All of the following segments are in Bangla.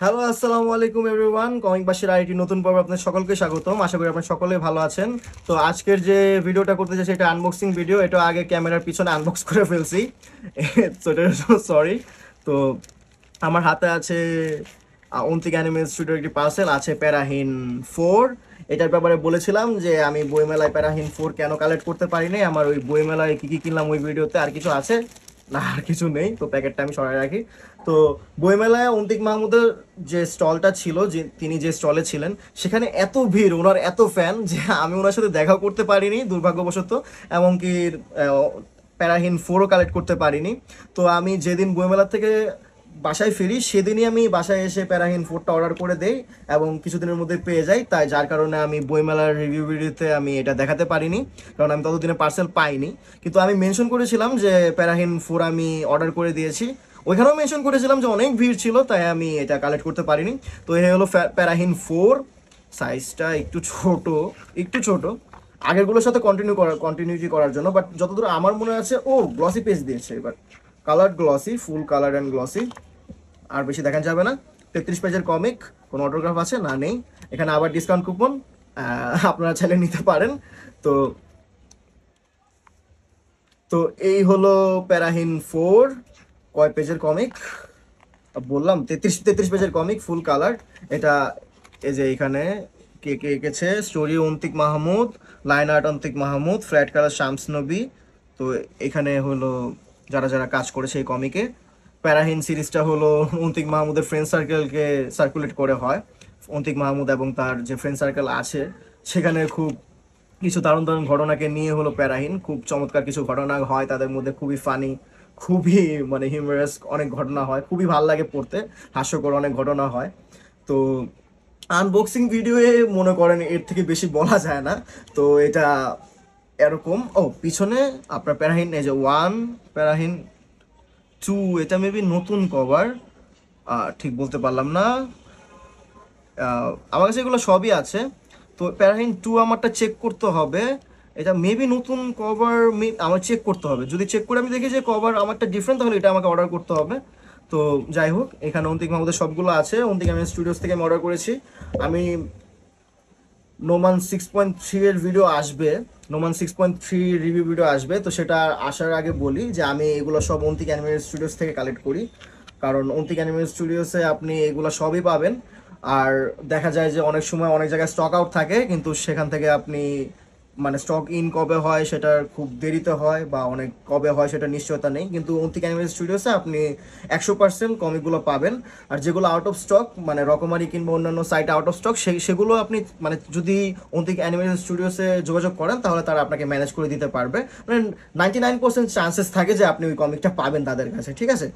হ্যালো, আসসালামু আলাইকুম এভরিওয়ান। কমিক বাসের আরেকটি নতুন পর্বে আপনাদের সকলকে স্বাগতম। আশা করি আপনারা সকলে ভালো আছেন। তো আজকের যে ভিডিওটা করতে চাই সেটা আনবক্সিং ভিডিও। এটা আগে ক্যামেরার পিছনে আনবক্স করে ফেলছি, তো এটার জন্য সরি। তো আমার হাতে আছে অন্তিক অ্যানিমেল স্টুডিওর একটি পার্সেল, আছে প্যারাহিন 4। এটার ব্যাপারে বলেছিলাম যে আমি বইমেলায় প্যারাহিন 4 কেন কালেক্ট করতে পারিনি। আমার ওই বইমেলায় কী কী কিনলাম ওই ভিডিওতে আর কিছু আছে না, আর কিছু নেই। তো প্যাকেটটা আমি সরাই রাখি। তো বইমেলায় অন্তিক মাহমুদের যে স্টলটা ছিল, যে তিনি যে স্টলে ছিলেন, সেখানে এত ভিড়, ওনার এত ফ্যান যে আমি ওনার সাথে দেখা করতে পারিনি দুর্ভাগ্যবশত। এমনকি প্যারাহিন 4ও কালেক্ট করতে পারিনি। তো আমি যেদিন বইমেলা থেকে বাসায় ফিরি সেদিনই আমি বাসায় এসে প্যারাহিন 4টা অর্ডার করে দেই এবং কিছুদিনের মধ্যে পেয়ে যাই। তাই যার কারণে আমি বইমেলার রিভিউ ভিডিওতে আমি এটা দেখাতে পারিনি, কারণ আমি ততদিনে পার্সেল পাইনি। কিন্তু আমি মেনশন করেছিলাম যে প্যারাহিন 4 আমি অর্ডার করে দিয়েছি। ওইখানেও মেনশন করেছিলাম যে অনেক ভিড় ছিল, তাই আমি এটা কালেক্ট করতে পারিনি। তো এই হলো প্যারাহিন 4। সাইজটা একটু ছোট আগেরগুলোর সাথে কন্টিনিউটি করার জন্য, বাট যতদূর আমার মনে আছে ও গ্লসি পেজ দিয়েছে এবার, colour glossy, full colour and glossy. আর বেশি দেখা যাবে না। 33 পেজের কমিক। কোনো অটোগ্রাফ আছে না? নেই। এখানে আবার ডিসকাউন্ট কুপন, আপনারা চাইলে নিতে পারেন। তো তো এই হলো প্যারাহিন 4। কয় পেজের কমিক বললাম? 33 পেজের কমিক, ফুল কালার। এটা এই যে এখানে কে কে এঁকেছে, story Antik Mahmud, line art Antik Mahmud, flat colour Shams নবী। তো এখানে হলো যারা যারা কাজ করেছে এই কমিকে। প্যারাহিন সিরিজটা হলো অন্তিক মাহমুদের ফ্রেন্ড সার্কেলকে সার্কুলেট করে হয়। অন্তিক মাহমুদ এবং তার যে ফ্রেন্ড সার্কেল আছে সেখানে খুব কিছু দারুণ দারুণ ঘটনাকে নিয়ে হলো প্যারাহিন। খুব চমৎকার কিছু ঘটনা হয় তাদের মধ্যে, খুবই ফানি, খুবই মানে হিউমারাস অনেক ঘটনা হয়, খুবই ভালো লাগে পড়তে। হাস্যকর অনেক ঘটনা হয়। তো আনবক্সিং ভিডিওয়ে মনে করেন এর থেকে বেশি বলা যায় না। তো এটা এরকম। পিছনে আপনার প্যারাহিন এই যে 1, প্যারাহিন 2, এটা মেবি নতুন কভার, ঠিক বলতে পারলাম না। আমার কাছে এগুলো সবই আছে। তো প্যারাহিন 2 আমারটা চেক করতে হবে। এটা মেবি নতুন কভার, আমার চেক করতে হবে। যদি চেক করে আমি দেখি যে কভার আমারটা ডিফারেন্ট, তাহলে এটা আমাকে অর্ডার করতে হবে। তো যাই হোক, এখানে অন্তিক মাহমুদের সবগুলো আছে। অন্তিক আমি স্টুডিওস থেকে আমি অর্ডার করেছি। আমি নোমান 6.3 এর ভিডিও আসবে, নোমান 6.3 রিভিউ ভিডিও আসবে। তো সেটা আসার আগে বলি যে আমি এগুলো সব অন্তিক অ্যানিমেটেড স্টুডিওস থেকে কালেক্ট করি, কারণ অন্তিক অ্যানিমেটেড স্টুডিওসে আপনি এগুলো সবই পাবেন। আর দেখা যায় যে অনেক সময় অনেক জায়গায় স্টক আউট থাকে, কিন্তু সেখান থেকে আপনি মানে স্টক ইন কবে হয় সেটার খুব দেরিতে হয়, বা অনেক কবে হয় সেটা নিশ্চয়তা নেই। কিন্তু অন্তিক অ্যানিমেটেড স্টুডিওসে আপনি 100% কমিকগুলো পাবেন। আর যেগুলো আউট অফ স্টক, মানে রকমারি কিংবা অন্যান্য সাইট আউট অফ স্টক, সেগুলো আপনি মানে যদি অন্তিক অ্যানিমেটেড স্টুডিওসে যোগাযোগ করেন তাহলে তারা আপনাকে ম্যানেজ করে দিতে পারবে। মানে 99% চান্সেস থাকে যে আপনি ওই কমিকটা পাবেন তাদের কাছে, ঠিক আছে?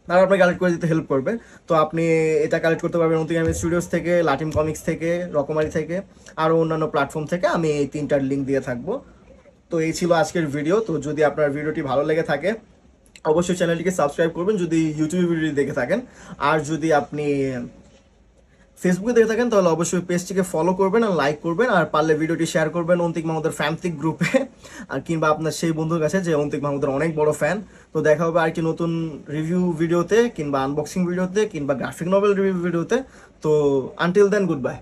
তারা আপনাকে কালেক্ট করে দিতে হেল্প করবে। তো আপনি এটা কালেক্ট করতে পারবেন অন্তিক অ্যানিমেটেড স্টুডিওস থেকে, লাটিম কমিক্স থেকে, রকমারি থেকে, আরও অন্যান্য প্ল্যাটফর্ম থেকে। আমি এই 3টার লিঙ্ক দিয়ে থাকবো। তো এই ছিল আজকের ভিডিও। তো যদি আপনার ভিডিওটি ভালো লেগে থাকে অবশ্যই চ্যানেলটিকে সাবস্ক্রাইব করবেন যদি ইউটিউবে ভিডিও দেখে থাকেন। আর যদি আপনি ফেসবুকে দেখে থাকেন তাহলে অবশ্যই পেজটিকে ফলো করবেন আর লাইক করবেন, আর পারলে ভিডিওটি শেয়ার করবেন অন্তিক মাহমুদের ফ্যান্তিক গ্রুপে, আর কিংবা আপনার সেই বন্ধুর কাছে যে অন্তিক মাহমুদের অনেক বড় ফ্যান। তো দেখা হবে আর কি নতুন রিভিউ ভিডিওতে, কিংবা আনবক্সিং ভিডিওতে, কিংবা গ্রাফিক নভেল রিভিউ ভিডিওতে। তো আনটিল দেন, গুড বাই।